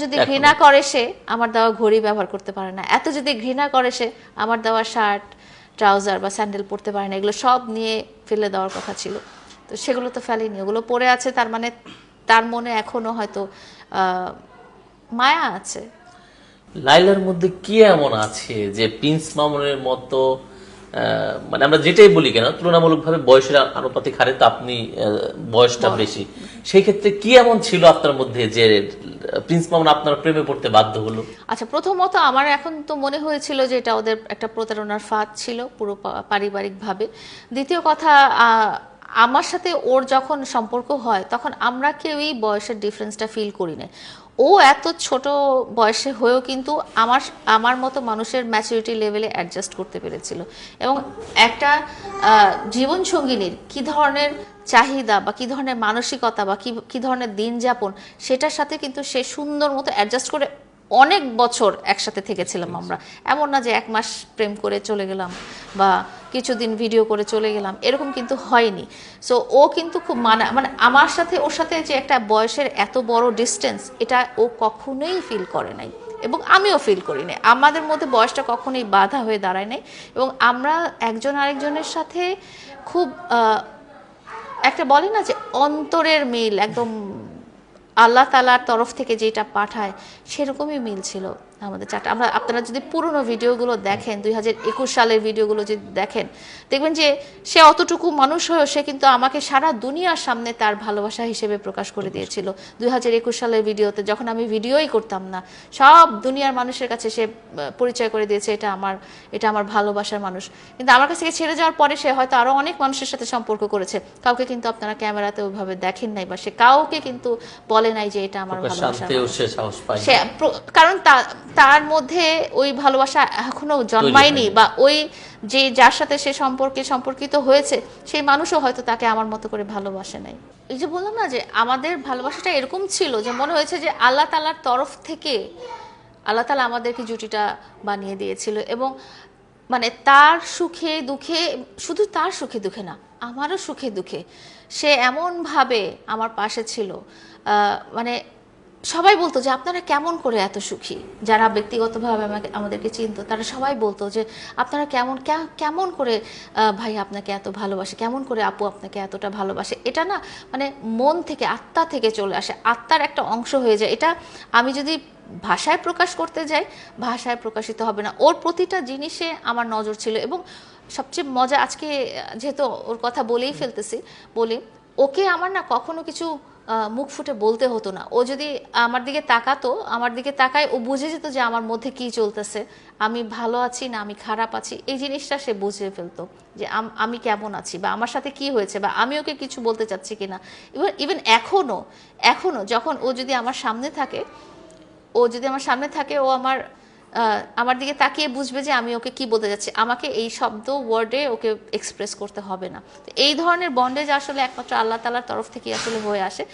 যদি ঘৃণা করে সে আমার দেওয়া ঘড়ি ব্যবহার করতে পারে না, এত যদি ঘৃণা করে সে আমার দেওয়া শার্ট ট্রাউজার বা স্যান্ডেল পরতে পারে না, এগুলো সব নিয়ে ফেলে দেওয়ার কথা ছিল। তো সেগুলো তো ফেলেনি, ওগুলো পড়ে আছে, তার মানে তার মনে এখনো হয়তো মায়া আছে। লাইলার মধ্যে কি এমন আছে যে প্রিন্স মামুনের মতো, মানে আমরা যেটাই বলি কেন তুলনামূলকভাবে বয়সের আনুপাতিক হারে তো আপনি বয়সটা বেশি, সেই ক্ষেত্রে কি এমন ছিল আপনার মধ্যে যে প্রিন্স মামুন আপনার প্রেমে পড়তে বাধ্য হলো? আচ্ছা, প্রথমত আমার এখন তো মনে হয়েছিল যে এটা ওদের একটা প্রতারণার ফাঁদ ছিল পুরো পারিবারিকভাবে। দ্বিতীয় কথা, আমার সাথে ওর যখন সম্পর্ক হয় তখন আমরা কেউই বয়সের ডিফারেন্সটা ফিল করি না। ও এত ছোট বয়সে হয়েও কিন্তু আমার আমার মতো মানুষের ম্যাচুরিটি লেভেলে অ্যাডজাস্ট করতে পেরেছিল। এবং একটা জীবন সঙ্গিনীর কী ধরনের চাহিদা বা কী ধরনের মানসিকতা বা কী ধরনের দিন যাপন, সেটার সাথে কিন্তু সে সুন্দর মতো অ্যাডজাস্ট করে অনেক বছর একসাথে থেকেছিলাম আমরা। এমন না যে 1 মাস প্রেম করে চলে গেলাম বা কিছুদিন ভিডিও করে চলে গেলাম, এরকম কিন্তু হয়নি। সো ও কিন্তু খুব মানে আমার সাথে ওর সাথে যে একটা বয়সের এত বড় ডিস্টেন্স, এটা ও কখনোই ফিল করে নাই এবং আমিও ফিল করি নাই। আমাদের মধ্যে বয়সটা কখনোই বাধা হয়ে দাঁড়ায় নাই এবং আমরা একজন আরেকজনের সাথে খুব একটা বলে না যে অন্তরের মিল, একদম আল্লাহ তাআলার তরফ থেকে যেটা পাঠায় সেরকমই মিল ছিল আমাদের চারটা। আপনারা যদি পুরনো ভিডিওগুলো দেখেন, 2021 সালের ভিডিওগুলো যদি দেখেন, দেখবেন যে সে অতটুকু মানুষ হয়েও সে কিন্তু আমাকে সারা দুনিয়ার সামনে তার ভালোবাসা হিসেবে প্রকাশ করে দিয়েছিল। 2021 সালের ভিডিওতে যখন আমি ভিডিওই করতাম না, সব দুনিয়ার মানুষের কাছে সে পরিচয় করে দিয়েছে এটা আমার ভালোবাসার মানুষ। কিন্তু আমার কাছ থেকে ছেড়ে যাওয়ার পরে সে হয়তো আরো অনেক মানুষের সাথে সম্পর্ক করেছে, কাউকে কিন্তু আপনারা ক্যামেরাতে ওইভাবে দেখেন নাই বা সে কাউকে কিন্তু বলে নাই যে এটা আমার ভালোবাসার মানুষ। সে কারণ তার মধ্যে ওই ভালোবাসা এখনো জন্মায়নি বা ওই যে যার সাথে সে সম্পর্কিত হয়েছে সেই মানুষও হয়তো তাকে আমার মতো করে ভালোবাসে নাই। এই যে বললাম না যে আমাদের ভালোবাসাটা এরকম ছিল যে মনে হয়েছে যে আল্লাহ তাআলার তরফ থেকে আল্লাহ তাআলা আমাদেরকে জুটিটা বানিয়ে দিয়েছিল। এবং মানে তার সুখে দুঃখে, শুধু তার সুখে দুঃখে না, আমারও সুখে দুঃখে সে এমনভাবে আমার পাশে ছিল। মানে সবাই বলতো যে আপনারা কেমন করে এত সুখী, যারা ব্যক্তিগতভাবে আমাদেরকে চিনতো তারা সবাই বলতো যে আপনারা কেমন করে ভাই আপনাকে এত ভালোবাসে, কেমন করে আপু আপনাকে এতটা ভালোবাসে। এটা না মানে মন থেকে, আত্মা থেকে চলে আসে, আত্মার একটা অংশ হয়ে যায়। এটা আমি যদি ভাষায় প্রকাশ করতে যাই, ভাষায় প্রকাশিত হবে না। ওর প্রতিটা জিনিসে আমার নজর ছিল। এবং সবচেয়ে মজা, আজকে যেহেতু ওর কথা বলেই ফেলতেছি, বলি ওকে আমার না কখনো কিছু মুখ ফুটে বলতে হতো না। ও যদি আমার দিকে তাকাতো, আমার দিকে তাকায়, ও বুঝে যেত যে আমার মধ্যে কি চলতেছে, আমি ভালো আছি না আমি খারাপ আছি, এই জিনিসটা সে বুঝে ফেলতো যে আমি কেমন আছি বা আমার সাথে কি হয়েছে বা আমি ওকে কিছু বলতে চাচ্ছি কিনা। ইভেন এখনো যখন ও যদি আমার সামনে থাকে, ও আমার দিকে তাকিয়ে বুঝবে যে আমি ওকে কি বলতে যাচ্ছি, আমাকে এই শব্দ ওয়ার্ডে ওকে এক্সপ্রেস করতে হবে না। এই ধরনের বন্ডেজ আসলে একমাত্র আল্লাহ তাআলার তরফ থেকে আসলে হয়ে আসে।